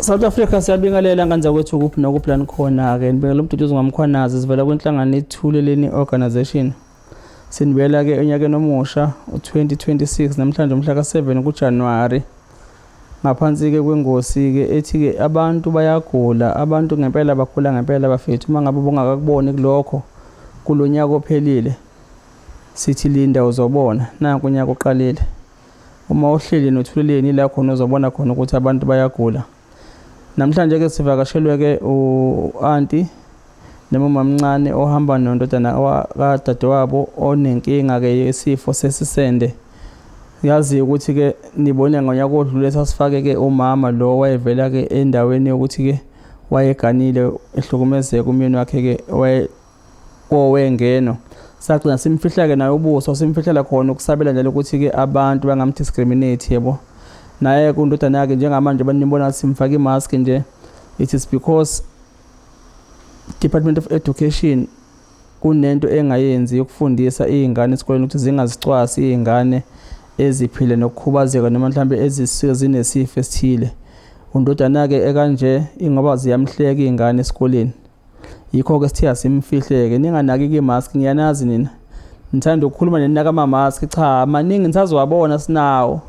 South Africa siyabingelela nganza kwethu kuphi nokuphi lana khona ke nibekela umduduzo ngamkhwanazi sivela kwenhlangano ethuleleni organization. Sinibela ke enyakeni omusha u2026 namhlanje umhla ka7 kuJanuary. Ngaphansi ke kwengosi ke ethi ke abantu bayagula, abantu ngempela bagula ngempela bafethu uma ngabe bongakakuboni kulokho kulonyaka ophelile. Sithi linda uzobona nanku unyaka oqalile. Uma uhleli nothuleleni la khona uzobona khona ukuthi abantu bayagula. Namhlanje ke sivakashelwe ke u-auntie nomama omncane ohamba nondodana kadadewabo onenkinga ke yesifo sesisende. Yazi ukuthi ke nibone ngonyaka odlule sasifake ke umama lo wayevela ke endaweni yokuthi ke wayeganile ehlukumezeka umyeni wakhe ke wengeno. Saqina simfihla ke nayo ubuso simfihlela khona ukusabela njalo ukuthi ke abantu bangamdiscriminate yebo. Naye kundodana yakhe njengamanje banibona simfaka imask nje. It is because Department of Education kunento engayenzi yokufundisa izingane esikoleni ukuthi zingazicwasi izingane eziphile nokukhubazeka noma mhlambe ezinesifo esithile. Undodana ke ekanje ingoba ziyamhleka izingane esikoleni. Yikho ke sithiya simfihleke ninganaki imask ngiyanazi nina. Ngithanda ukukhuluma nenaka ama mask cha maningi nisazowabona sinawo.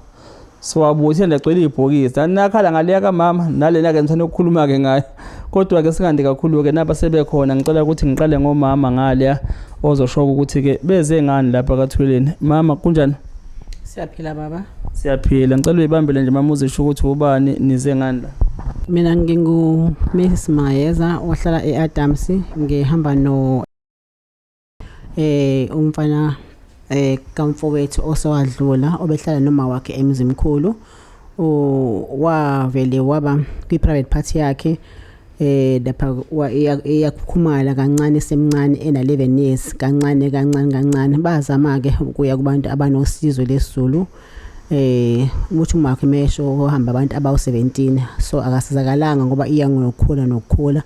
Siwabuthi ndagcwele ibhokisi. Anakhala ngaleya kaMama nalena ke ngithanda ukukhuluma ke ngayo. Kodwa ke singandi kakhulu ke naba sebekhona ngicela ukuthi ngiqale ngomama ngaleya ozoshoka ukuthi ke beze ngani lapha kathuleni. Mama kunjani? Siyaphila baba. Siyaphila. Ngicela uyibambele nje mama uzisho ukuthi ubani nize ngani la. Mina ngingu Mrs Mayeza ohlala eAdams ngihamba no umfana kamfowethu osewadlula obehlala noma wakhe emzimkhulu wavele waba kwi private party yakhe lapha iyakukhumala kancane semncane ena 11 years kancane bazama ke ukuya kubantu abanosizo lesizulu muthi umakhe mesho ohamba abantu abawu 17 so akasizakalanga ngoba iya ngokukhula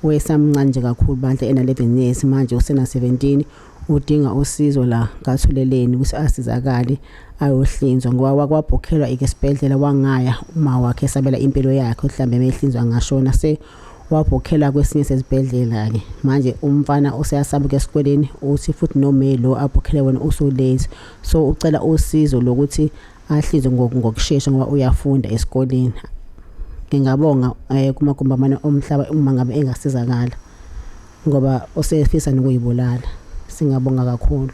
wesamncane nje kakhulu bandle ena 11 years manje usena 17 udinga usizo la kathuleleni ukuthi asizakale ayohlinzwa ngoba wakwabhokhelwa ikesibhedlela wangaya uma wakhe sabela impilo yakhe mhlambe emehlinzwa ngashona se wabhokhela kwesinye sezibhedlela ke manje umfana oseyasabuka esikoleni uthi futhi nomelo abhokhele wena usulate so ucela usizo lokuthi ahlinzwe ngokusheshsha ngoba uyafunda esikoleni. Ngingabonga kumagumbamane omhlaba uma ngabe engasizakala ngoba osefisa nokuyibulala. Singabonga kakhulu.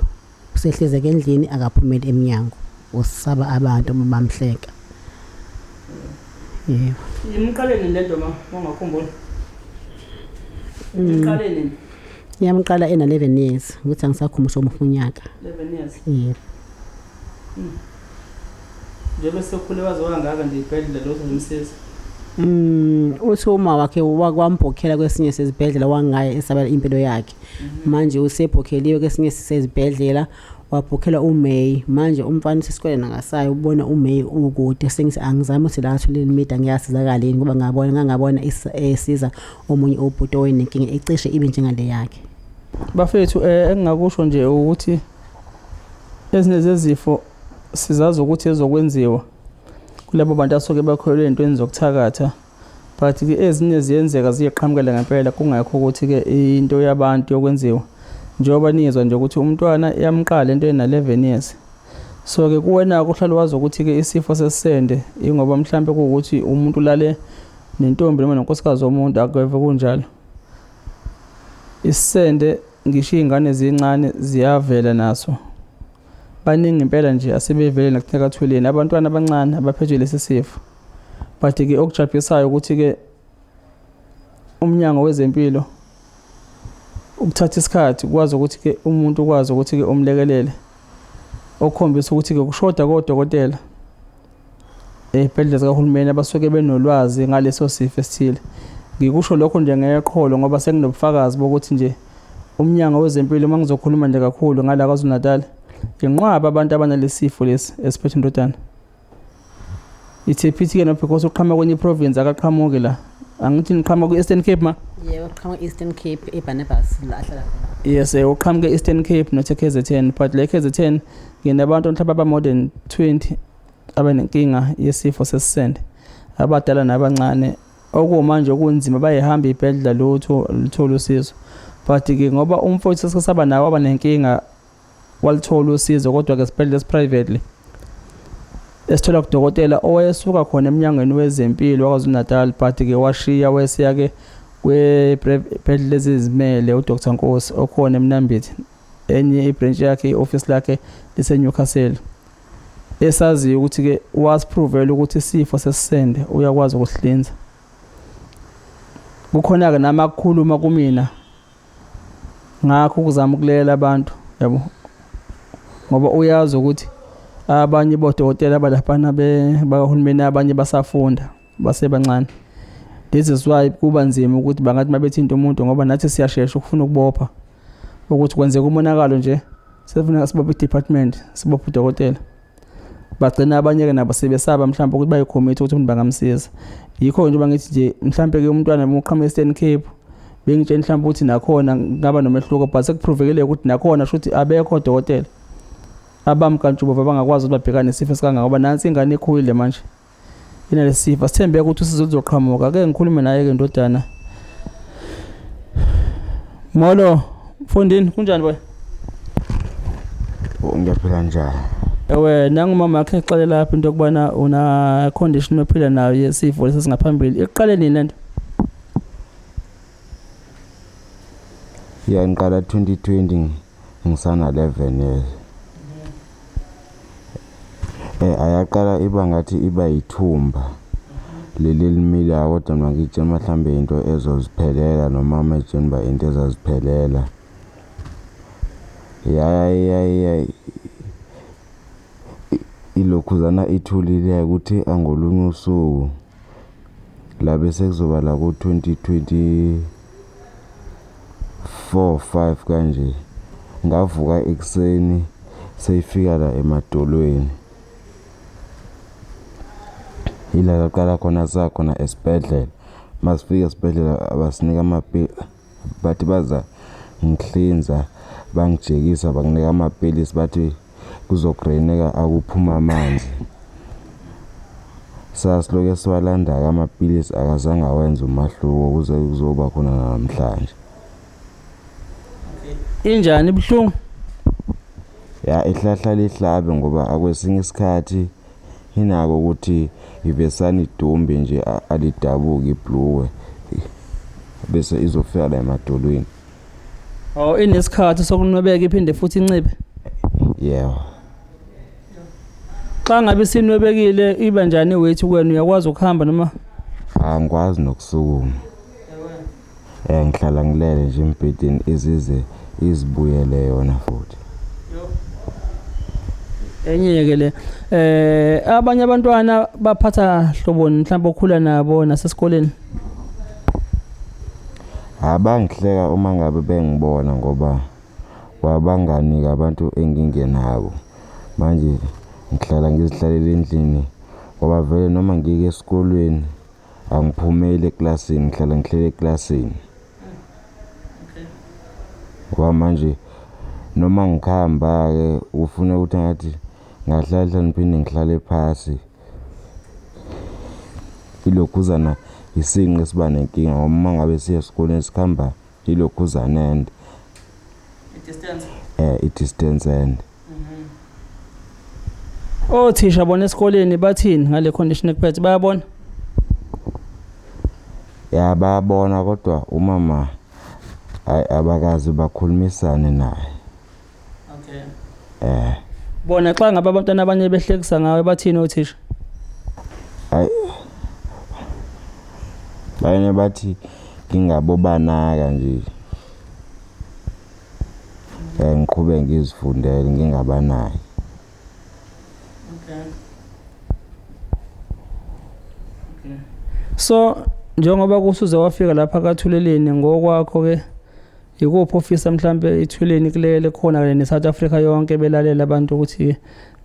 Usehlezeke endlini akaphumeli eminyango. Usaba abantu bamhleka. Yebo. Imqaleni lento ungakhumbula. Imqaleni. Yamqala ena 11 years ukuthi angisakhumusha umfunyaka. 11 years. Yebo. Njengoba sekukhule waziwa ngaka nje ibhedlela lo zomsiza. Uthi uma wakhe wakwambhokhela kwesinye sezibhedlela wangaya esabela impilo yakhe. Manje usebhokheliwe kwesinye sezibhedlela wabhokhela uMay manje umfana sesikoleni nakasayo ubona uMay ukude sengise angizama ukuthi la athulele imida ngiyasizakala yini ngoba ngabona isiza omunye obhuto wenenkinga ecishe ibe njengale yakhe. Bafethu engingakusho nje ukuthi ezinye zezifo sizazi ukuthi ezokwenziwa kulabo bantu asoke bakholwe entweni zokuthakatha but ke ezinye ziyenzeka ziyeqhamukela ngempela kungakho ukuthi ke into yabantu yokwenziwa njengoba niyezwa nje ukuthi umntwana yamqala into ena 11 years so ke kuwena kuhlala wazi ukuthi ke isifo sesisende ingoba mhlambe ukuthi umuntu lale nentombi noma nonkosikazi womuntu akuveve kunjalo. Isende ngisho izingane ezincane ziyavela naso. Baningi impela nje asebevele nakuthakathuleni abantwana abancane abaphethwe lesi sifo. But ke okujabulisayo ukuthi ke umnyango wezempilo ukuthatha isikhathi ukwazi ukuthi ke umuntu ukwazi ukuthi ke umlekelele okukhombisa ukuthi ke kushoda kodokotela ezibhedlela zikahulumeni abasuke benolwazi ngaleso sifo esithile. Ngikusho lokho nje ngeqholo ngoba sekunobufakazi bokuthi nje umnyango wezempilo mangizokhuluma nje kakhulu ngala KwaZulu-Natal inqwaba abantu abanalesifo lesi esiphethe indodana. Ithe phithi ke no because uqhama kwenye province akaqhamuke la. Angithi niqhama ku Eastern Cape ma? Yebo uqhama Eastern Cape eBarnabas la ahlala khona. Yes, uqhama ke Eastern Cape no KZN but like KZN nginabantu mhlawumbe aba more than 20 abanenkinga yesifo sesisende. Abadala nabancane okumanje okunzima bayihamba ibhedlela luthola usizo. But ke ngoba umfowethu sesaba nawo aba nenkinga walithola usizo kodwa ke esibhedlela privately esithola kudokotela owayesuka khona eminyangweni wezempilo waKwaZulu-Natal, but ke washiya wesiya ke kwebhedlela ezizimele uDr Nkosi okhona eMnambithi, enye ibranch yakhe ioffice lakhe liseNewcastle. Esazi ukuthi ke wasiprovela ukuthi isifo sesisende uyakwazi ukusihlinza. Kukhona ke namakhuluma kumina ngakho ukuzama ukulela abantu, yabo, ngoba uyazi ukuthi abanye bodokotela abalaphana bahulumeni abanye basafunda basebancane. This is why kuba nzima ukuthi bangathi mabethinta umuntu ngoba nathi siyashesha ukufuna ukubopha ukuthi kwenzeka umonakalo nje sifuna sibophe department sibophe udokotela. Bagcina abanye ke nabo sebesaba mhlawumbe ukuthi bayicommit ukuthi umuntu bangamsiza. Yikho nje bangithi nje mhlawumbe ke umntwana uqhamuka eStern Cape bengitshela mhlawumbe ukuthi nakhona ngaba nomehluko, but sekuprovekele ukuthi nakhona shuthi abekho odokotela abamkantshubo abangakwazi ukuthi babhekane nesifo sikanga ngoba nansi ingane ikhulile manje inalesifo. Sithembe ukuthi usizo luzoqhamuka. Ake ngikhulume naye ke ndodana. Molo mfondini, kunjani boy? Ngiyaphila njani? Ewe nangumama wakhe exelela lapha into kubana una condition ophila nayo yesifo lesingaphambili. Iqale nini lento? Ngiqala 2020 ngisana 11 years. Ayaqala iba ngathi iba yithumba leli limila kodwa ngitshela mhlawumbe into ezoziphelela noma manje into ezaziphelela. Ilokhuzana ithulile ukuthi angolunye usuku la bese kuzoba la ku 2024 5 kanje ngavuka ekseni seyifika la emadolweni. Ila laqala khona sakhona esibhedlela. Masifika esibhedlela abasinika amapili bathi baza ngihlinza bangijekisa banginika amapilisi bathi kuzogreneka akuphuma amanzi. Sasiloke siwalanda amapilisi akazange awenza umahluko kuze kuzoba khona namhlanje. Injani ibhlungu? Ihlahla lihlabe ngoba akwesinye isikhathi inako ukuthi ivesana idumbe nje alidabuki ibhluwe bese izofika la emadolweni. Inesikhathi sokunwebeka iphinde futhi inciphe. Yeah. Xa ngabe sinwebekile iba njani weight kwenu, uyakwazi ukuhamba noma? Angikwazi nokusukuma. Ngihlala ngilele nje embhedeni izize izibuyele yona futhi. Enye ke le abanye abantwana baphatha hloboni mhlawumbe okhula nabo nasesikoleni. Abangihleka uma ngabe bengibona ngoba wabanganika abantu engingenabo. Manje ngihlala ngizihlalele endlini ngoba vele noma ngike esikolweni angiphumeli eklasini, ngihlala ngihlele eklasini. Ngoba manje noma ngikhamba ke ufuna ukuthi ngathi ngahlala ngiphinde ngihlale phansi. Ilokhuzana isinqe siba nenkinga ngoba uma ngabe siya esikoleni sikhamba ilokhuzana and Distance. I-distance end. Othisha bona esikoleni bathini ngale condition ekuphethe, bayabona? Bayabona kodwa umama abakazi bakhulumisane naye. Okay. Bona xa ngaba abantwana abanye behlekisa ngawe bathini othisha? Bayene bathi ngingabobanaka nje. Ngiqhubeke ngizifundele ngingabanayo. Okay. So njengoba kusuze wafika lapha kaThuleleni ngokwakho ke yikuphi ofisa mhlambe iThuleleni kulele khona kale neSouth Africa yonke belalela abantu ukuthi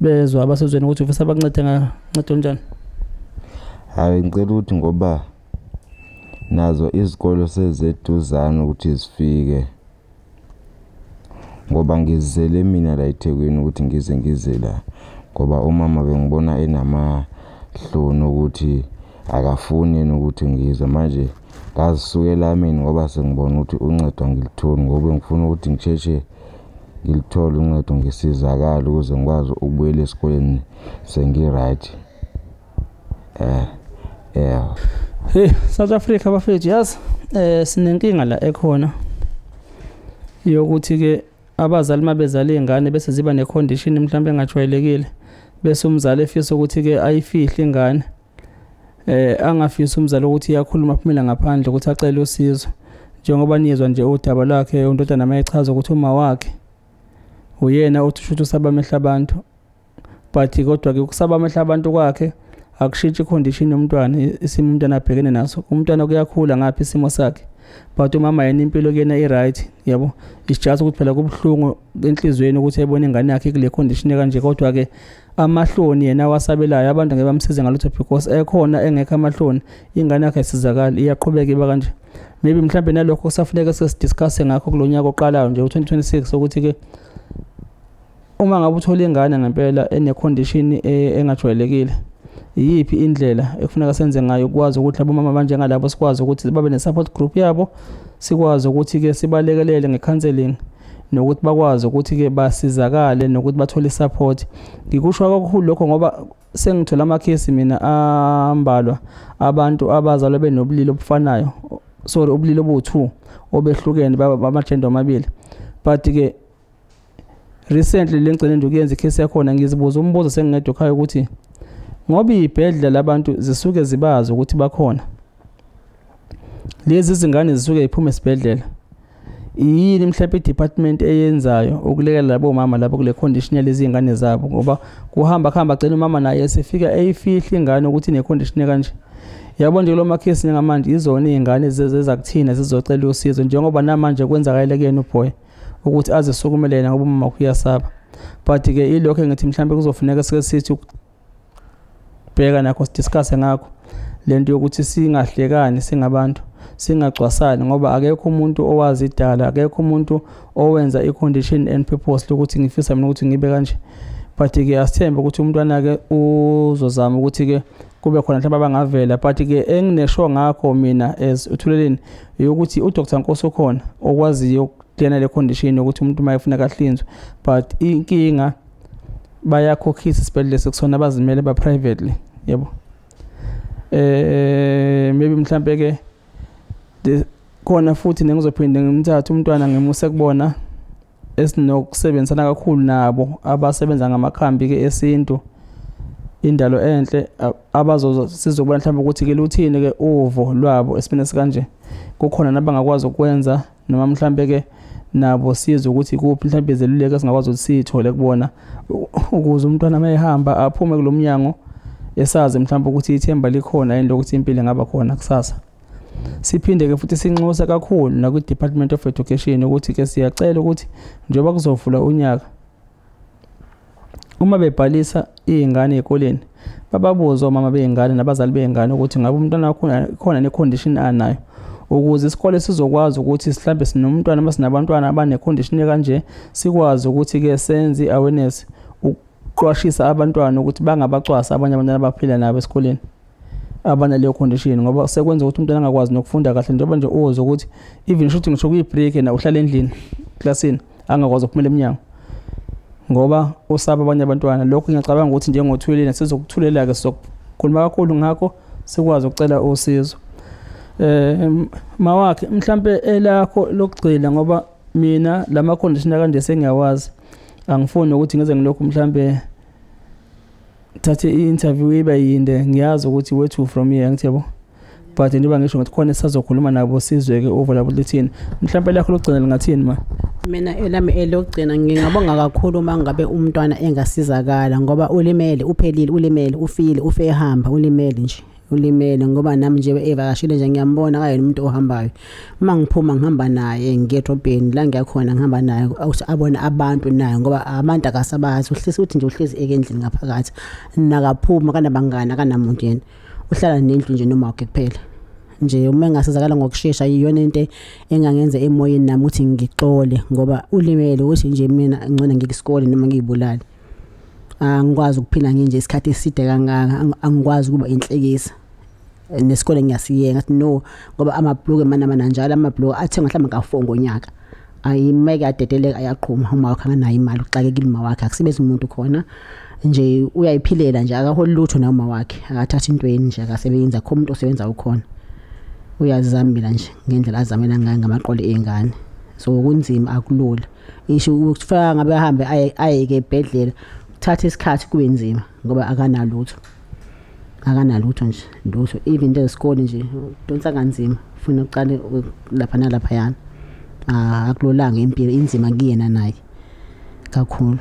bezwe abasezweni ukuthi ufisa bakuncede ngancedo njani? Ngicela ukuthi ngoba nazo izikolo sezeduzana ukuthi zifike ngoba ngizele mina la eThekwini ukuthi ngize la ngoba umama bengibona enamahloni ukuthi akafuni yena ukuthi ngize manje ngazisukela mina ngoba sengibona ukuthi uncedo ngilitholi ngoba ngifuna ukuthi ngisheshe ngilithole uncedo ngisizakala ukuze ngikwazi ukubuyela esikoleni sengi-right. Hey South Africa bafethu yazi sinenkinga la ekhona yokuthi ke abazali mabezala izingane bese ziba necondition mhlawumbe engajwayelekile bese umzali efisa ukuthi ke ayifihle ingane angafisa umzali ukuthi iyakhuluma phumela ngaphandle ukuthi acele usizo njengoba niyezwa nje udaba lakhe untodana mayechaza ukuthi uma wakhe uyena uthi usaba amehla abantu but kodwa ke ukusaba amehla abantu kwakhe akushintshi icondition yomntwana isimo umntwana abhekene naso umntwana kuyakhula ngaphi isimo sakhe but umama yena impilo kuyena i-right yabo isijathu ukuthi phela kubhlungu enhlizweni ukuthi ayibone ingane yakhe kule condition kanje kodwa ke amahloni yena wasabelayo abantu ngeke bamsize ngalutho because ekhona engekho amahloni ingane yakhe isizakala iyaqhubeka iba kanje maybe mhlambe nalokho kusafuneka sidiscuss ngakho kulonyaka oqalayo nje u2026 ukuthi ke uma ngabe uthola ingane ngempela ene condition engajwayelekile yipi indlela ekufuneka senze ngayo ukwazi ukuthi labo mama banjengalabo sikwazi ukuthi babe ne support group yabo sikwazi ukuthi ke sibalekelele ngecounseling nokuthi bakwazi ukuthi ke basizakale nokuthi bathole support. Ngikusho kakhulu lokho ngoba sengithola ama-case mina ambalwa abantu abazalwa benobulili obufanayo ubulili obu2 obehlukene bamagender amabili but ke recently lengcene ndokuyenza icase yakhona ngizibuza umbuzo sengingedwa ekhaya ukuthi ngoba ibhedlela labantu zisuke zibazi ukuthi bakhona lezi zingane zisuke iphuma esibhedlela yini mhlawumbe i-department eyenzayo ukulekelela labo mama lapho kule condition yalezi ingane zabo ngoba kuhamba agcina umama naye esefika eyifihla ingane ukuthi ine condition kanje yabo nje lo makhesi ngamanje izona izingane zezakuthina zizocela usizo njengoba namanje kwenzakala kuyena uBoy ukuthi azisukumelena ngoba umama kuyasaba but ke ilokho ngithi mhlawumbe kuzofuneka sike sithi bheka nakho sidiscuss ngakho lento yokuthi singahlekani singabantu singacwasani ngoba akekho umuntu owazi idala akekho umuntu owenza icondition and purpose ukuthi ngifisa mina ukuthi ngibe kanje but ke asithembe ukuthi umntwana ke uzozama ukuthi ke kube khona mhlawumbe abangavela but ke enginesho ngakho mina as uthuleleni ukuthi uDr Nkosi ukhona okwaziyo ukudena le condition ukuthi umuntu mayefuna kahlinzwe but inkinga bayakhokhisa isibhedlela sekusona abazimele ba privately yebo maybe mhlambe ke khona futhi nengizophinde ngimthatha umntwana ngimuse kubona esinokusebenzana kakhulu nabo abasebenza ngamakhambi ke esintu indalo enhle abazosizokubona mhlawumbe ukuthi ke luthini ke uvo lwabo esibene sikanje kukhona nabangakwazi ukwenza noma mhlawumbe ke nabo siza ukuthi kuphi mhlawumbe zeluleke singakwazi ukuthi sithole kubona ukuze umntwana mayehamba aphume kulomnyango esazi mhlawumbe ukuthi ithemba likhona yini lokuthi impilo engaba khona kusasa. Siphinde ke futhi sinxusa kakhulu na ku-Department of Education ukuthi ke siyacela ukuthi njengoba kuzovula unyaka uma bebhalisa izingane ezikoleni bababuze omama bezingane nabazali bezingane ukuthi ngabe umntwana wakho khona ne-condition anayo ukuze isikole sizokwazi ukuthi mhlambe sinomntwana masinabantwana abane-condition kanje sikwazi ukuthi ke senze awareness uqwashisa abantwana ukuthi bangabacwasa abanye abantwana abaphila nabo esikoleni abana leyo condition ngoba sekwenza ukuthi umntwana angakwazi nokufunda kahle njengoba nje uzo ukuthi even shooting ngisho kuyi-break na uhlala endlini classini angakwazi ukuphumela eminyango ngoba usaba abanye abantwana. Lokho ngiyacabanga ukuthi njengothuleleni sizokuthulela ke sizokhuluma kakhulu ngakho sikwazi ukucela usizo mawakhe mhlambe elakho lokugcina ngoba mina lama condition kanje sengiyawazi angifuni ukuthi ngize ngilokhu mhlambe thathe i-interview iba yinde ngiyazi ukuthi where to from here ngithi yabo but ndiba ngisho ngathi khona sisazokhuluma nabo sizwe ke overlap lithini mhlambe lakho lokugcina lingathini ma mina elami elokugcina ngingabonga kakhulu uma ngabe umntwana engasizakala ngoba ulimele uphelile ulimele ufile ufehamba ulimele nje ulimele ngoba nami nje evakashile nje ngiyambona kanye nomuntu ohambayo uma ngiphuma ngihamba naye ngiyedrobheni la ngiyakhona ngihamba naye abona abantu naye ngoba abantu akasabazi uhlisi uthi nje uhlezi ekendlini ngaphakathi nakaphuma kanabangana kanamuntu yena uhlala nendlu nje noma wakhe kuphela nje uma engasizakala ngokusheshsha iyona into engangenza emoyeni nami ukuthi ngixole ngoba ulimele ukuthi nje mina ngcona ngiyisikole noma ngiyibulala angikwazi ukuphila nginje isikhathi eside kangaka angikwazi kuba inhlekisa nesikole ngiyasiyenga ngathi no ngoba amabhloke mana njalo amabhloke athenga mhlawumbe ka4 ngonyaka ayimeke adedeleka ayaqhuma uma wakhe nganayo imali uxakekile uma wakhe akusebenzi umuntu khona nje uyayiphilela nje akaholi lutho na uma wakhe akathatha intweni nje akasebenza kho umuntu osebenza ukhona uyazamela nje ngendlela azamela ngayo ngamaqole ezingane so kunzima akulula isho ukufaka ngabe ahambe ayeke ebhedlela uthatha isikhathi kube nzima ngoba akanalutho nje lutho even into yesikole nje donsa kanzima ufuna uqale lapha nalapha yana akulolanga impilo inzima kuyena naye kakhulu.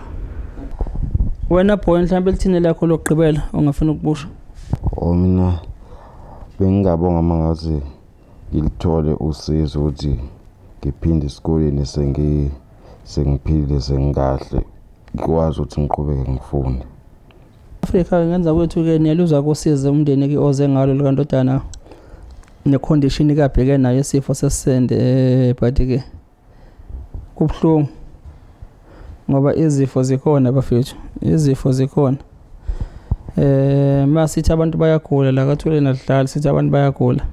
Wena boy mhlawumbe lithini lakho lokugqibela ongafuna ukubusha? Mina bengingabonga mangazi ngilithole usizo ukuthi ngiphinde esikoleni sengiphile sengikahle ngikwazi ukuthi ngiqhubeke ngifunde. Afrika ngenza kwethu ke niyaluza kusiza umndeni ke oze ngalo likandodana necondition kabheke nayo isifo sesende but ke kubhlungu ngoba izifo zikhona bafethu izifo zikhona masithi abantu bayagula la kathule nadlala sithi abantu bayagula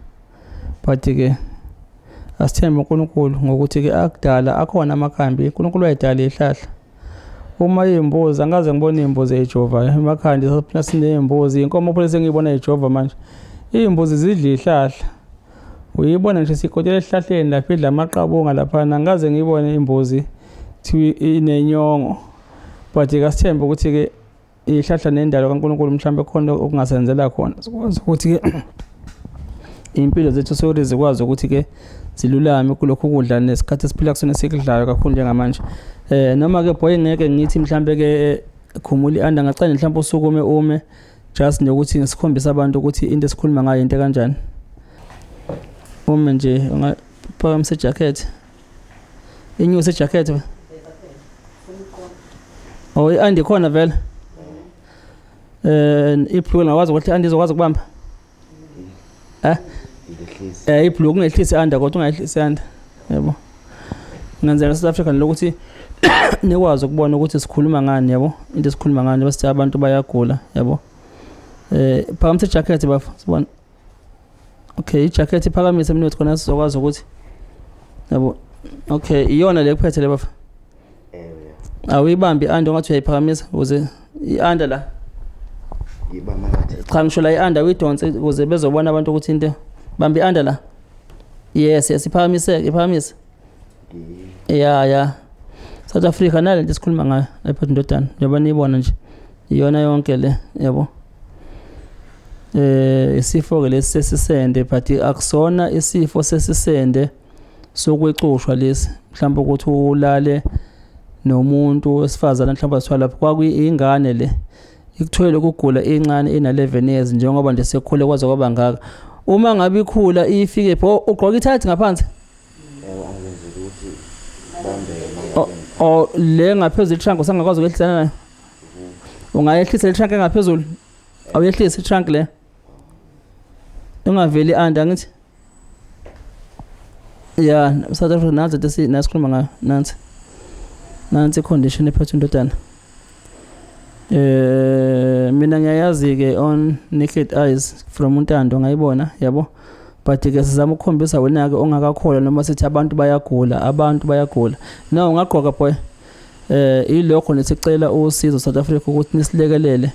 but ke asithembe uNkulunkulu ngokuthi ke akudala akhona amakhambi uNkulunkulu wayedala ihlahla uma imbuzi angaze ngibone imbuzi eJehova emakhandi sophina sinembuzi inkomo phela sengiyibona eJehova manje imbuzi zidla ihlahla uyibona nje sikotela esihlahleni lapha idla amaqabunga lapha angaze ngiyibone imbuzi thi inenyongo but ke asithembe ukuthi ke ihlahla nendalo kaNkulunkulu mhlambe khona okungasenzela khona sikwazi ukuthi ke impilo zethu sori zikwazi ukuthi ke zilulame kulokho kudla nesikhathi esiphila kusona sikudlayo kakhulu njengamanje noma ke boy ngeke ngithi mhlambe ke khumuli anda ngacela mhlambe usukume ume just nokuthi ngisikhombisa abantu ukuthi into esikhuluma ngayo into kanjani uma nje ungaphakamisa jacket inyuse jacket andi khona vele ibhlungu ngawazi ukuthi andi izokwazi ukubamba ibhlungu kungehlisi anda kodwa ungayehlisi anda yabo ngenzela South Africa lokuthi nikwazi ukubona ukuthi sikhuluma ngani yabo into esikhuluma ngani basithi abantu bayagula yabo phakamisa jacket bafu sibona okay ijacket iphakamisa mina khona sizokwazi ukuthi yabo okay iyona le kuphethe le bafu awuyibambi anda ungathi uyayiphakamisa ukuze ianda la Yibamba ngathi cha ngisho la ianda uyidonse ukuze bezobona abantu ukuthi into bambi anda la yes iphakamisa ya South Africa nale nto sikhuluma ngayo lapha ndodana njengoba niyibona nje iyona yonke le yabo isifo ke lesi sesisende but akusona isifo sesisende sokwecushwa lesi mhlawumbe ukuthi ulale nomuntu wesifazana mhlawumbe asithwala lapho kwakuyingane le ikuthwele ukugula incane ina 11 years njengoba nje sekukhule kwaze kwaba ngaka uma ngabe ikhula ifike ugqoka ithathi ngaphansi angenzela ukuthi bambe le ngaphezulu trunk usangakwazi ukwehlisana nayo ungayehlisa le trunk engaphezulu awuyehlisa trunk le ungaveli anda ngithi ya South Africa nazo nasikhuluma ngayo nansi condition ephethe indodana mina ngiyayazi ke on naked eyes from untando ngayibona yabo but ke sizama ukukhombisa wena ke ongakakhola noma sithi abantu bayagula na ungaqoka boy ilokho nesicela usizo South Africa ukuthi nisilekelele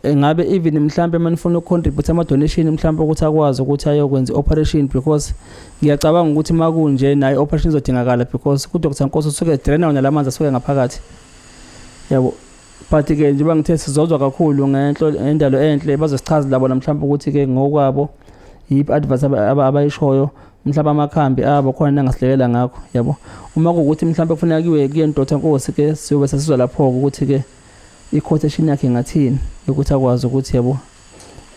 ngabe even mhlambe manifuna ucontribute ama donation mhlambe ukuthi akwazi ukuthi ayokwenza operation because ngiyacabanga ukuthi makunje nayo operation izodingakala because ku Dr Nkosi usuke drainer nalamanzi asuke ngaphakathi yabo but ke nje bangithe sizozwa kakhulu ngendalo enhle bazosichaza labo namhlanje ukuthi ke ngokwabo yip advice abayishoyo mhlawumbe amakhambi abo khona ngasilekelela ngakho yabo uma kuukuthi mhlawumbe kufuneka kiwe kuyendotha Nkosi ke siyobe sesizwa lapho ukuthi ke i-quotation yakhe ngathini ukuthi akwazi ukuthi yabo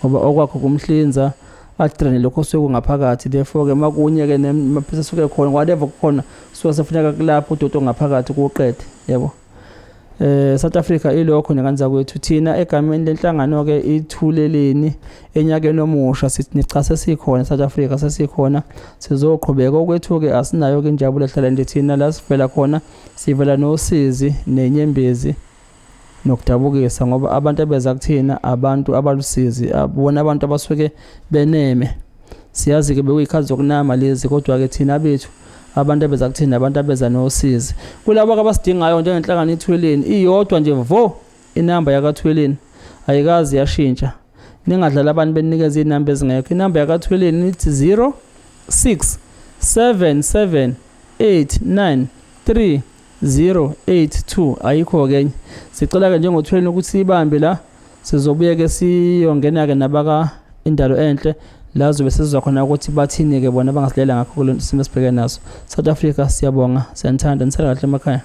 ngoba okwakho kumhlinza adraine lokho sokungaphakathi therefore ke makunye ke nemaphisa suke khona whatever kukhona so sefuneka kulapho udodo ngaphakathi kuqede yabo South Africa ilokho nekanza kwethu thina egameni lenhlangano ke ithuleleni enyakeni omusha sithi nicase sikhona South Africa sesikhona sizoqhubeka okwethu ke asinayo ke injabulo ehlala nje thina la sivela khona sivela nosizi nenyembezi nokudabukisa ngoba abantu abeza kuthina abantu abalusizi abona abantu abasuke beneme. Siyazi ke bekuyikhazi zokunama lezi kodwa ke thina bethu abantu abeza kuthina abantu abeza nosizi. Kulabo abasidingayo njengenhlangano eThweleni iyodwa nje vo inamba yakaThweleni ayikazi yashintsha. Ningadlala abantu benikeza inamba ezingekho. Inamba yakaThweleni ithi 0677893082 ayikho kenye. Sicela ke njengoThweleni ukuthi ibambe la sizobuye ke siyongena ke nabaka indalo enhle la zobe sizwa khona ukuthi bathini ke bona bangasilela ngakho kule simo sibhekene naso. South Africa siyabonga, siyanthanda, nisela kahle emakhaya.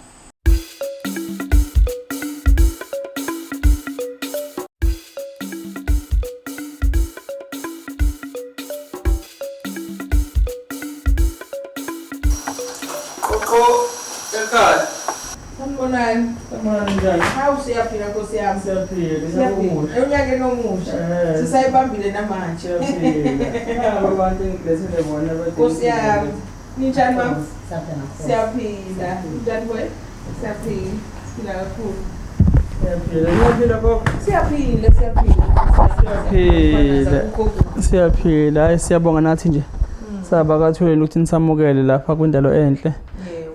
Sanibonani. Sanibonani njani? Hawu siyaphila Nkosi yami. Siyaphila. Enyakeni omusha. Sisayibambile namanje. Abantu ngilesele bona bathi Nkosi yami. Ninjani mama? Siyaphila. Njani boy? Siyaphila. Siphila kakhulu. Siyaphila koko. Siyaphila. Siyaphila. Hayi siyabonga nathi nje. Saba kaThweleni ukuthi nisamukele lapha kwindalo enhle.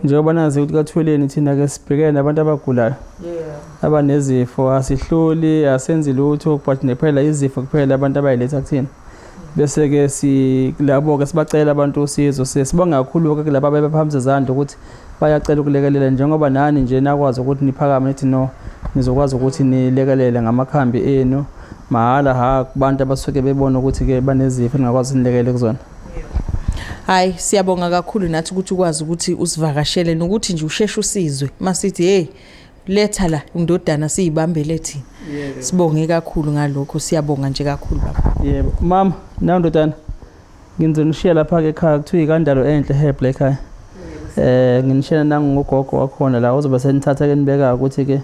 Njengoba nazi ukuthi kaThweleni thina ke sibhekene nabantu abagulayo. Abanezifo asihloli asenzi lutho but nephela izifo kuphela abantu abayiletha kuthina. Bese ke labo ke sibacela abantu usizo sibonga kakhulu ke laba ababephamza izandla ukuthi bayacela ukulekelela njengoba nani nje nakwazi ukuthi niphakame nithi no nizokwazi ukuthi nilekelele ngamakhambi enu mahala kubantu abasuke bebona ukuthi ke banezifo ningakwazi nilekelele kuzona. Hayi siyabonga kakhulu nathi ukuthi ukwazi ukuthi usivakashele nokuthi nje usheshe usizwe masithi hey letha la indodana siyibambele thina. Sibonge kakhulu ngalokho, siyabonga nje kakhulu baba. Yebo mama nawe ndodana ngizonishiya lapha ke ekhaya kuthiwa ikandalo enhle hebla ekhaya. Nginishela nangogogo wakhona la uzoba senithatha ke nibeka ukuthi ke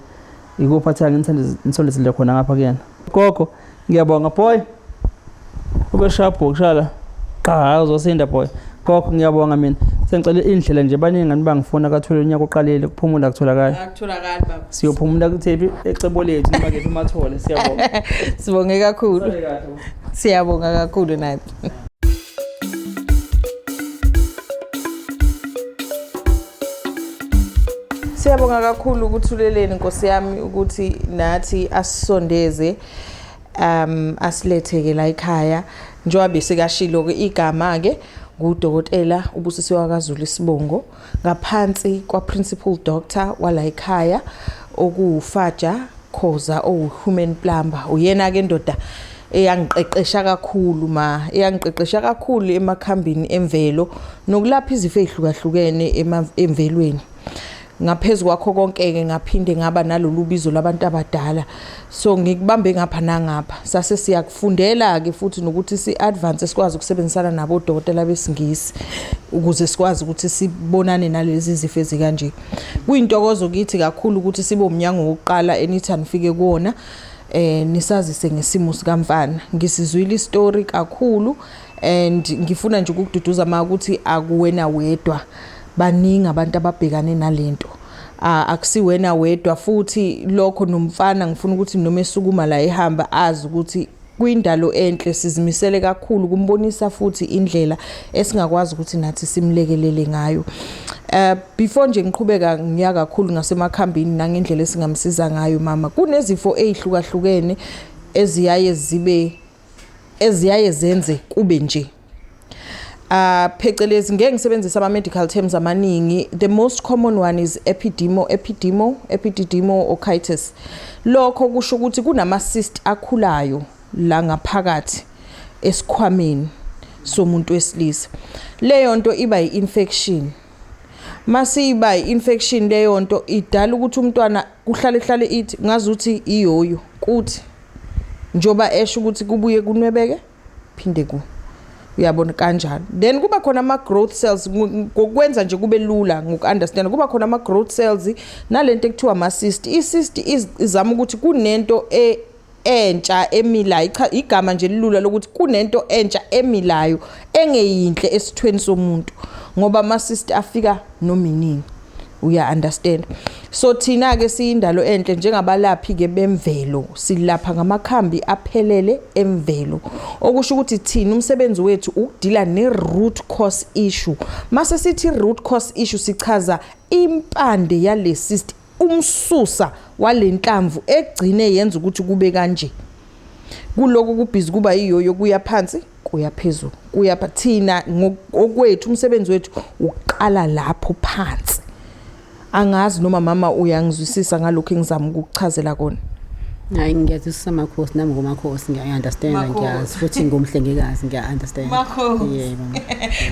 ikuphatha ngisondezile khona ngapha kuyena. Gogo ngiyabonga boy. Ube sharp ukushala. Cha uzosinda boy. Gogo ngiyabonga mina. Sengicela indlela nje baningi ngani bangifuna kaThweleni unyaka uqalile kuphumula kutholakala. Akutholakala baba. Siyophumula kuThepi ecebo lethu noma ke eMathole siyabonga. Sibonge kakhulu. Siyabonga kakhulu nathi. Siyabonga kakhulu ukuthuleleni Nkosi yami ukuthi nathi asisondeze asiletheke la ekhaya njengoba besikashilo ke igama ke ngudokotela uBusisiwe wakaZulu Sibongo ngaphansi kwa principal doctor wala ekhaya okuFaja Khoza ohuman plumber uyena ke ndoda eyangiqeqesha kakhulu emakhambini emvelo nokulapha izifo ezihlukahlukene emvelweni. Ngaphezulu kwakho konke ke ngaphinde ngaba nalolu bizo labantu abadala so ngikubambe ngapha nangapha sase siyakufundela ke futhi nokuthi si-advance sikwazi ukusebenzisana nabo dokotela besingisi ukuze sikwazi ukuthi sibonane nalezi zifo ezikanje. Kuyintokozo kithi kakhulu ukuthi sibe umnyango wokuqala anytime fike kuona nisazise ngesimo sikamfana. Ngisizwile istory kakhulu and ngifuna nje ukukududuza ukuthi akuwena wedwa. Baningi abantu ababhekane nalento. Akusiwena wedwa futhi lokho nomfana ngifuna ukuthi noma esukuma la ehamba azi ukuthi kwindalo enhle sizimisele kakhulu kumbonisa futhi indlela esingakwazi ukuthi nathi simlekelele ngayo. Before nje ngiqhubeka ngiya kakhulu ngasemakhambini nangendlela esingamsiza ngayo mama kunezifo ezihlukahlukene eziyaye zenze kube nje. Phecelezi ngeke ngisebenzisa ama medical terms amaningi. The most common one is epididymolysis. Lokho kusho ukuthi kunama cyst akhulayo la ngaphakathi esikhwameni somuntu wesilisa. Leyo nto iba yi-infection. Mase iba yi-infection leyo nto idala ukuthi umntwana kuhlale ithi ngazuthi iyoyo kuthi njoba esho ukuthi kubuye kunwebeke phinde ku uyabona kanjalo. Then kuba khona ama growth cells ngokwenza nje kube lula ngokunderstand kuba khona ama growth cells nalento ekuthiwa ama cyst. I-cyst izama ukuthi kunento entsha emilayo igama nje lilula lokuthi kunento entsha emilayo engeyinhle esithweni somuntu ngoba ama cyst afika nominingi uya understand. So thina ke siyindalo enhle njengabalaphi ke bemvelo silapha ngamakhambi aphelele emvelo, okusho ukuthi thina umsebenzi wethu ukudila ne root cause issue. Mase sithi root cause issue sichaza impande yale cyst, umsusa walenhlamvu egcine yenza ukuthi kube kanje. Kuloko kubhizi kuba yiyo kuya phansi kuya phezulu kuya thina ngokwethu umsebenzi wethu uqala lapho phansi. Angazi noma mama uyangizwisisa ngalokho engizama ukukuchazela kona. Hayi ngiyazwisisa Makhosi, nami ngoMakhosi ngiya-understand, ngiyazi futhi ngumhlengikazi ngiya-understand. Yebo.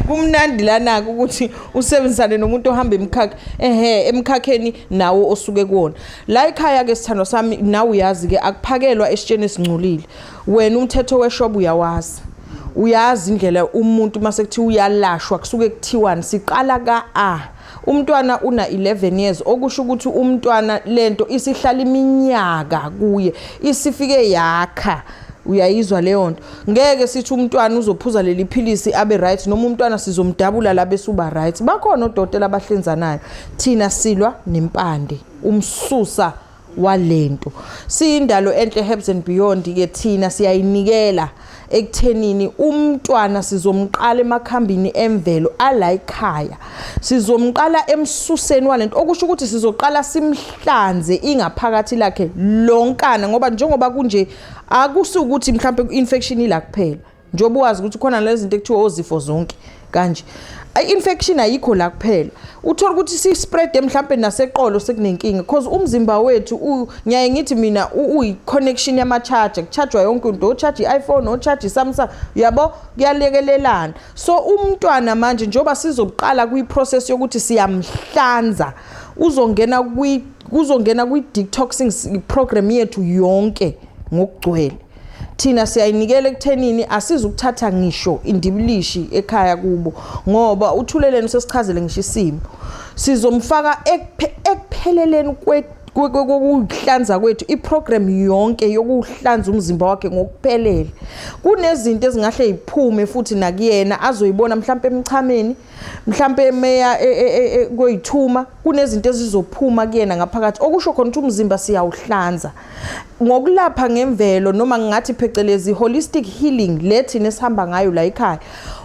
Kumnandi lana ukuthi usebenzisane nomuntu ohamba emkhakheni nawo osuke kuona. La ekhaya ke sithando sami nawe uyazi ke akuphakelwa esitsheni esingcolile. Wena umthetho weshobu uyawazi. Uyazi indlela umuntu mase kuthi uyalashwa kusuke kuthiwani siqala ka umntwana una 11 years, okusho ukuthi umntwana lento isihlala iminyaka kuye isifike yakha. Uyayizwa leyo nto. Ngeke sithi umntwana uzophuza leli philisi abe right noma umntwana sizomdabula la bese uba right. Bakhona odokotela abahlinzanayo. Thina silwa nempande, umsusa walento. Siyindalo enhle Herbs and Beyond ke thina siyayinikela ekuthenini umntwana sizomqala emakhambini emvelo ala ekhaya. Sizomqala emsuseni walento, okusho ukuthi sizoqala simhlanze ingaphakathi lakhe lonkana, ngoba njengoba kunje akusukuthi mhlambe infection ila kuphela. Njoba wazi ukuthi khona lezi zinto ekuthiwa ozifo zonke kanje. Infection ayikho la kuphela. Uthola ukuthi si spread mhlambe naseqolo sekunenkinga because umzimba wethu ngiyaye ngithi mina uyi connection yama charger, kuchargewa yonke into, ocharge iPhone, ocharge Samsung, yabo kuyalekelelana. So umntwana manje njoba sizoqala kwi process yokuthi siyamhlanza, uzongena kwi detoxing program yethu yonke ngokugcwele. Thina siyayinikela ekuthenini asizukuthatha ngisho indibilishi ekhaya kubo, ngoba uthuleleni sesichazele ngisho isimo. Sizomfaka ekupheleleni kokuhlanza kwethu iprogram yonke yokuhlanza umzimba wakhe ngokuphelele. Kunezinto ezingahle iphume futhi nakuyena azoyibona mhlambe emchameni, mhlambe meya koyithuma, kunezinto ezizophuma kuyena ngaphakathi, okusho khona ukuthi umzimba siyawuhlanza ngokulapha ngemvelo noma ngathi phecelezi holistic healing lethi nesihamba ngayo la ekhaya.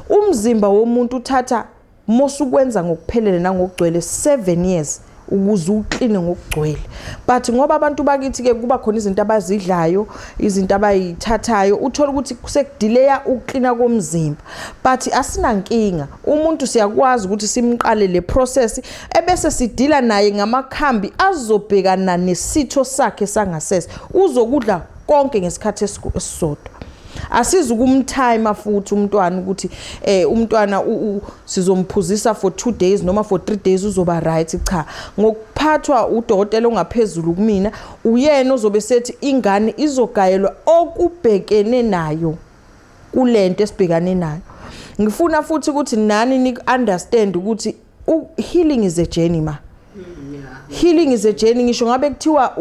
Umzimba womuntu uthatha mosukwenza ngokuphelele nangokugcwele 7 years ukuze uqine ngokugcwele. But ngoba abantu bakithi ke kuba khona izinto abazidlayo, izinto abayithathayo, uthola ukuthi kusekudelaya ukuqina komzimba. But asinankinga, umuntu siyakwazi ukuthi simqale le process ebese sidila naye ngamakhambi azobhekana nesitho sakhe sangasese. Uzokudla konke ngesikhathi esisodwa. Asizukumtime futhi umntwana ukuthi umntwana sizomphuzisa for 2 days noma for 3 days uzoba right. Cha, ngokuphathwa udokotela ongaphezulu kumina, uyena ozobe sethi ingane izogayelwa okubhekene nayo kulento esibhekane nayo. Ngifuna futhi ukuthi nani ni understand ukuthi healing is a journey ma. Healing is a journey. Ngisho ngabe kuthiwa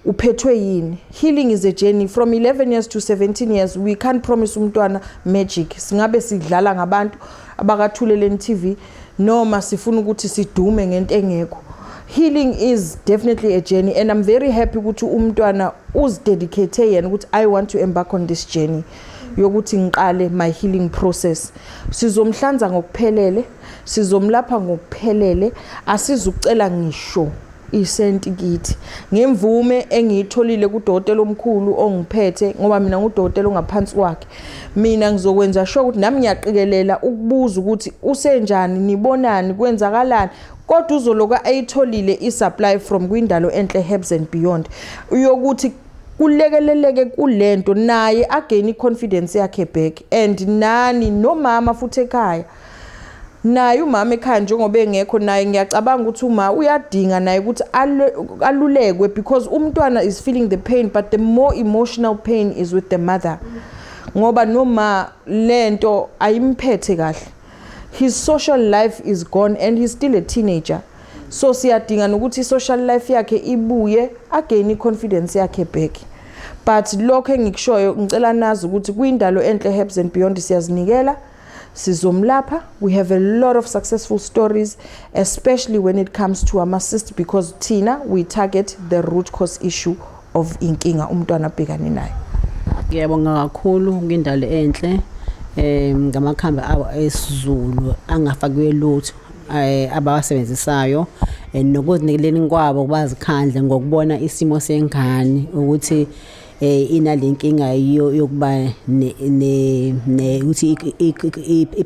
uphethwe yini, healing is a journey from 11 years to 17 years. We can't promise umntwana magic. Singabe sidlala ngabantu abakathuleleni TV noma sifuna ukuthi sidume ngento engekho. Healing is definitely a journey, and I'm very happy ukuthi umntwana uzidedicate yena ukuthi I want to embark on this journey yokuthi ngiqale my healing process. Sizomhlanza ngokuphelele, sizomlapha ngokuphelele, asizucela ngisho isenti kithi. Ngemvume engiyitholile kudokotela omkhulu ongiphethe, ngoba mina ngudokotela ongaphansi kwakhe, mina ngizokwenza sure ukuthi nami ngiyaqikelela ukubuza ukuthi usenjani, nibonani, kwenzakalani, kodwa uzoloka ayitholile isupply from kwindalo enhle Herbs and Beyond uyokuthi kulekeleleke kulento naye again confidence yakhe back. And nani nomama futhi ekhaya, naye umama ekhaya njengoba engekho, naye ngiyacabanga ukuthi uma uyadinga naye ukuthi alulekwe, because umntwana is feeling the pain, but the more emotional pain is with the mother. Ngoba noma lento ayimphethe kahle, his social life is gone and he's still a teenager. So siyadinga ukuthi social life yakhe ibuye again confidence yakhe back. But lokho engikushoyo ngicela nazi ukuthi kwindalo enhle Herbs and Beyond siyazinikela, sizomlapha. We have a lot of successful stories, especially when it comes to ama-cysts, because thina we target the root cause issue of inkinga umntwana abhekane nayo. Ngiyabonga kakhulu kwindalo enhle ngamakhambi esiZulu angafakiwe lutho abawasebenzisayo nokuzinikeleni kwabo bazikhandle ngokubona isimo sengane ukuthi inalenkinga yokuba ukuthi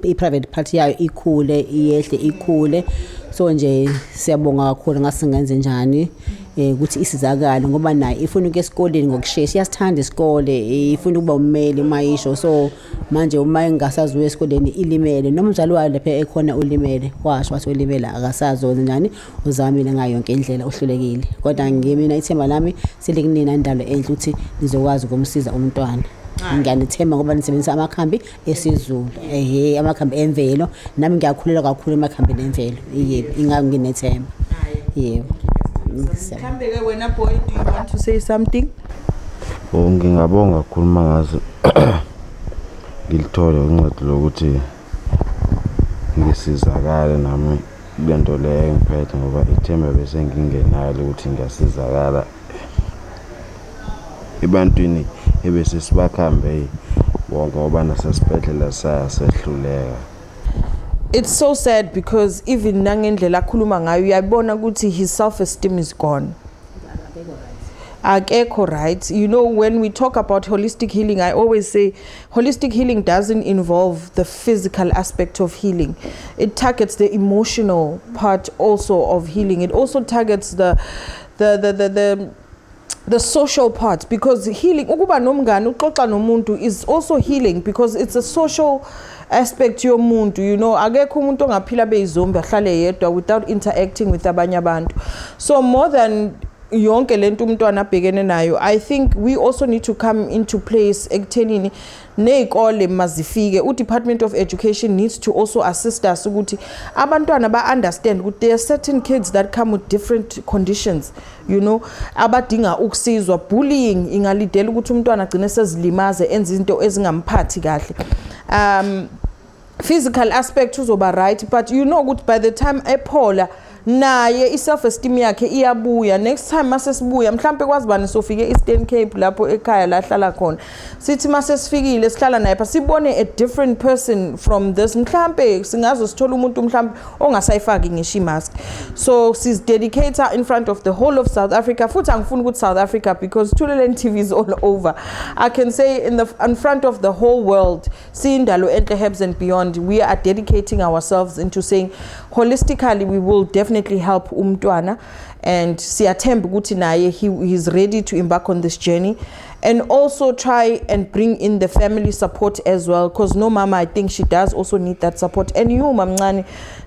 i-private party yayo ikhule iyehle ikhule. So nje siyabonga kakhulu ngasingenze njani ukuthi isizakala ngoba naye ifuna ukuya esikoleni ngokusheshsha, iyasithanda isikole, ifuna ukuba ummeli mayisho. So manje uma engasaziwe esikoleni ilimele noma umzali wayo lapha ekhona ulimele washo wathi ulimela akasazoza njani uzamile ngayo yonke indlela uhlulekile. Kodwa ngimina ithemba lami selikunina indalo enhle ukuthi nizokwazi ukumsiza umntwana. Ngiyanithemba ngoba nisebenzisa amakhambi esiZulu amakhambi emvelo, nami ngiyakhulela kakhulu emakhambini emvelo. Yebo, ingakho nginethemba. Yebo. Mhlambe ke wena boy, do you want to say something? Ngingabonga kakhulu mangaze ngilithole uncedo lokuthi ngisizakale nami lento leyo ngiphethe ngoba ithemba bese ngingenalo ukuthi ngasizakala ebantwini ebese sibakhambe bonke ngoba nasesibhedlela sasehluleka. It's so sad because even nangendlela akhuluma ngayo uyabona ukuthi his self-esteem is gone. Akekho right. You know, when we talk about holistic healing, I always say holistic healing doesn't involve the physical aspect of healing. It targets the emotional part also of healing. It also targets the social part, because healing ukuba nomngane uxoxa nomuntu is also healing because it's a social aspect yomuntu. You know, akekho umuntu ongaphila beyizombi ahlale yedwa without interacting with abanye abantu. So more than yonke lento umntwana abhekene nayo, I think we also need to come into place ekuthenini nezikole mazifike. Department of Education needs to also assist us ukuthi abantwana ba understand ukuthi there are certain kids that come with different conditions, you know, abadinga ukusizwa. Bullying ingalidela ukuthi umntwana agcine sezilimaze enza izinto ezingamphathi kahle. Physical aspect uzoba right, but you know ukuthi by the time ephola naye i-self-esteem yakhe iyabuya. Next time masesibuya mhlambe kwazibani sofike e-Eastern Cape lapho ekhaya la hlala khona, sithi masesifikile sihlala naye pha sibone a different person from this. Mhlambe singazo sithola umuntu mhlambe ongasayifaki ngisho i-mask. So sis dedicate her in front of the whole of South Africa. Futhi angifuni ukuthi South Africa because Thuleleni TV is all over. I can say in front of the whole world, Sindalo Enhle Herbs and Beyond, we are dedicating ourselves into saying holistically we will definitely help umntwana, and siyathemba ukuthi naye he is ready to embark on this journey, and also try and bring in the family support as well, because no mama, I think she does also need that support. And you mamncane,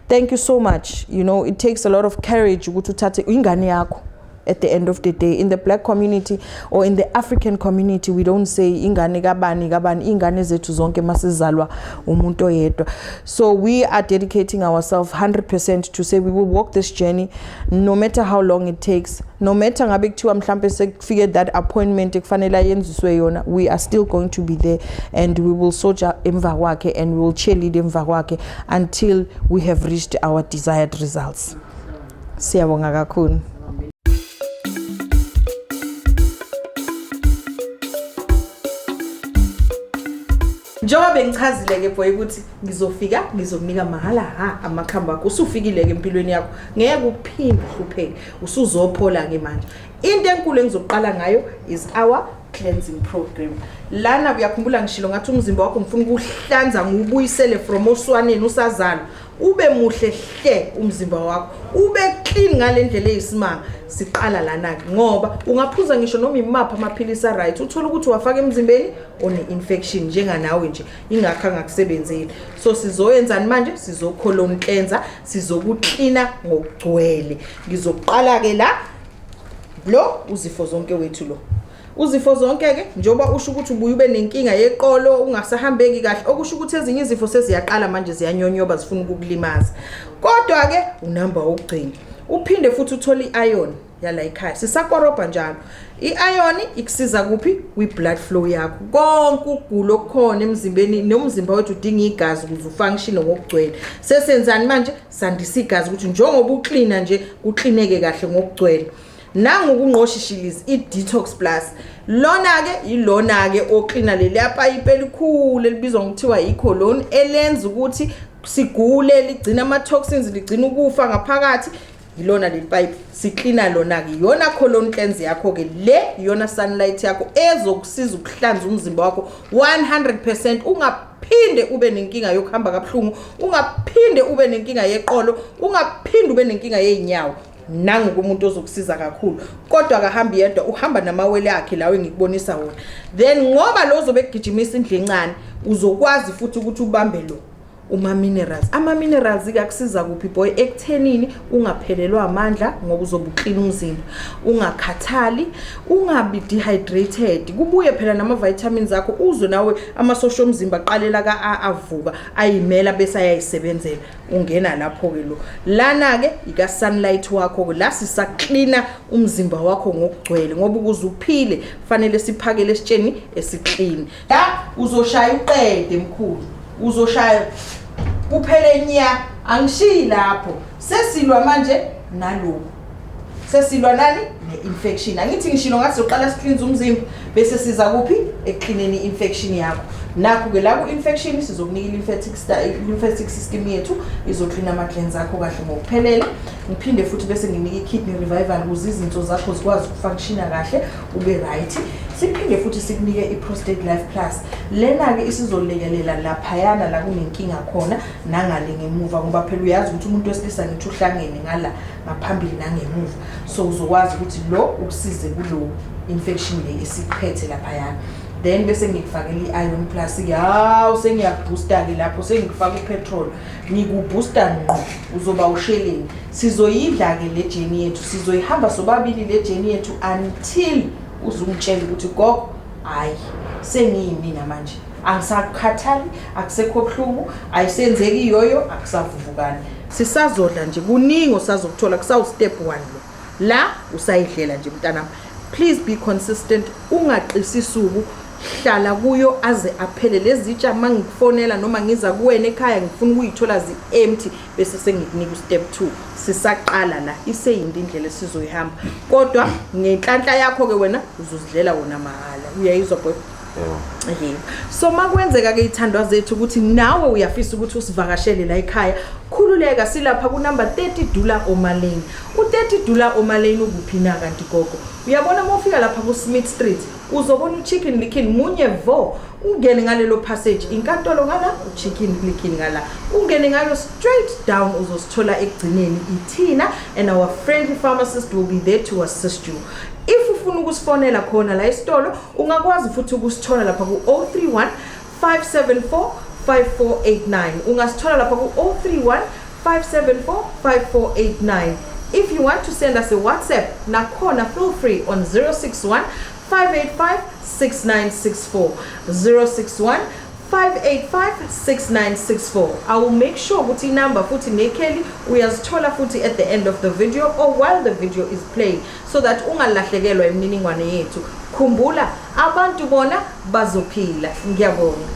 thank you so much. You know, it takes a lot of courage ukuthi uthathe ingane yakho. At the end of the day, in the black community or in the African community, we don't say ingane kabani kabani, ingane zethu zonke masizalwa umuntu oyedwa. So we are dedicating ourselves 100% to say we will walk this journey no matter how long it takes, no matter ngabe kuthiwa mhlambe sekufike that appointment ekufanele ayenziswe yona, we are still going to be there, and we will soldier emva kwakhe, and we will cheerlead emva kwakhe until we have reached our desired results. Siyabonga kakhulu. Njengoba bengichazile ke boy ukuthi ngizofika ngizokunika mahala amakhamba akho. Usufikile ke empilweni yakho, ngeke ukuphinde uhlupheke, usuzophola ke manje. Into enkulu engizoqala ngayo is our cleansing program. Lana uyakhumbula ngishilo ngathi umzimba wakho ngifuna ukuhlanza ngubuyisele from oswaneni usazana, ube muhle hle umzimba wakho, ube clean ngalendlela eyisimanga. Siqala lana ngoba ungaphuza ngisho noma imapha amaphilisi right, uthola ukuthi wafaka emzimbeni one infection njenga nawe nje ingakha ngakusebenzeli. So sizoyenzani manje? Sizocolon cleanser, sizokucleana ngokugcwele. Ngizoqala ke la lo uzifo zonke wethu lo. Uzifo zonke ke njoba usho ukuthi ubuye ube nenkinga yeqolo ungasahambeki kahle, okusho ukuthi ezinye izifo seziyaqala manje ziyanyonyoba zifuna ukukulimaza. Kodwa ke unamba wokugcina, uphinde futhi uthola iiron. yala ekhaya sisakorobha njalo iiron ikusiza kuphi kwi-blood flow yakho konke ugulo okukhona emzimbeni nomzimba wethu udinga igazi ukuze ufunction ngokugcwele sesenzani manje sandisa igazi ukuthi njengoba uklina nje uklineke kahle ngokugcwele nangokunqoshishiliza i-detox plus lona ke ilona ke oklina leliya pipe elikhulu elibizwa ngokuthiwa i-colon elenza ukuthi sigule ligcina ama-toxins ligcina ukufa ngaphakathi yilona leli pipe siklina lona ke yona colon cleanse yakho ke le yona sunlight yakho ezokusiza ukuhlanza umzimba wakho 100% ungaphinde ube nenkinga yokuhamba kabuhlungu ungaphinde ube nenkinga yeqolo ungaphinde ube nenkinga yeinyawo nangu umuntu ozokusiza kakhulu kodwa akahambi yedwa uhamba namawele akhe lawe ngikubonisa wona then ngoba lo zobe kugijimisa indlencane uzokwazi futhi ukuthi ubambe lo ama minerals kuyakusiza kuphi boy ekuthenini ungaphelelwa amandla ngoba uzobuklina umzimba ungakhathali ungabi dehydrated kubuye phela nama vitamins akho uzwe nawe amasosha omzimba aqalela avuka ayimela bese ayayisebenzela ungena lapho ke lo lana ke ika sunlight wakho ke la sisaklina umzimba wakho ngokugcwele ngoba ukuze uphile fanele siphakele esitsheni esiklini la uzoshaya uqede mkhulu uzoshaya kuphele nya angishiyi lapho sesilwa manje naloko sesilwa nani ne-infection angithi ngishilo ngathi soqala siklinze umzimba bese siza kuphi eklineni infection yakho nakho ke la ku-infection sizokunika lymphatic system yethu izoklina ama-glands akho kahle ngokuphelela ngiphinde futhi bese nginika i-kidney revival ukuze izinto zakho zikwazi ukufunctiona kahle ube right siphinde futhi sikunike i-prostate life plus lena-ke isizolekelela laphayana la kunenkinga khona nangale ngemuva ngoba phela uyazi ukuthi umuntu wesilisa ngithi uhlangene ngala ngaphambili nangemuva so uzokwazi ukuthi lo ukusize kulo infection le esikuphethe laphayana then bese ngikufakela i-iron plus yaw sengiyabooster ke lapho sengikufaka upetrol ngikubooster ngqo uzoba usheleni sizoyidla ke le journey yethu sizoyihamba sobabili le journey yethu until uzungitshela ukuthi gogo hayi sengiyimina manje angisakhathali akusekho buhlungu ayisenzeki iyoyo akusavuvukani sisazodla nje kuningi osazokuthola kusawu step 1 lo la usayidlela nje mntanami please be consistent ungaqisisuku hlala kuyo aze aphele lezitsha mangikufonela noma ngiza kuwena ekhaya ngifuna ukuyithola zi-empty bese sengikunika u-step 2 sisaqala la iseyindi indlela esizoyihamba kodwa ngenhlanhla yakho ke wena uzozidlela wona mahala uyayizwa boy yebo so makwenzeka ke ithandwa zethu ukuthi nawe uyafisa ukuthi usivakashele la ekhaya khululeka silapha ku number 30 Dula Omalane u30 Dula Omalane ukuphi na kanti gogo uyabona mawufika lapha ku Smith Street uzobona uChicken Licken munye vo ungene ngalelo passage inkantolo ngala uChicken Licken ngala ungene ngayo straight down uzosithola ekugcineni ithina and our friendly pharmacist will be there to assist you. If ufuna ukusifonela khona la esitolo ungakwazi futhi ukusithola lapha ku 031 574 5489 ungasithola lapha ku 031 574 5489. If you want to send us a WhatsApp nakhona feel free on 061 585 6964 061 585 6964. I will make sure ukuthi number futhi nekheli uyazithola futhi at the end of the video or while the video is playing so that ungalahlekelwa imininingwane yethu. Khumbula abantu bona bazophila. Ngiyabonga.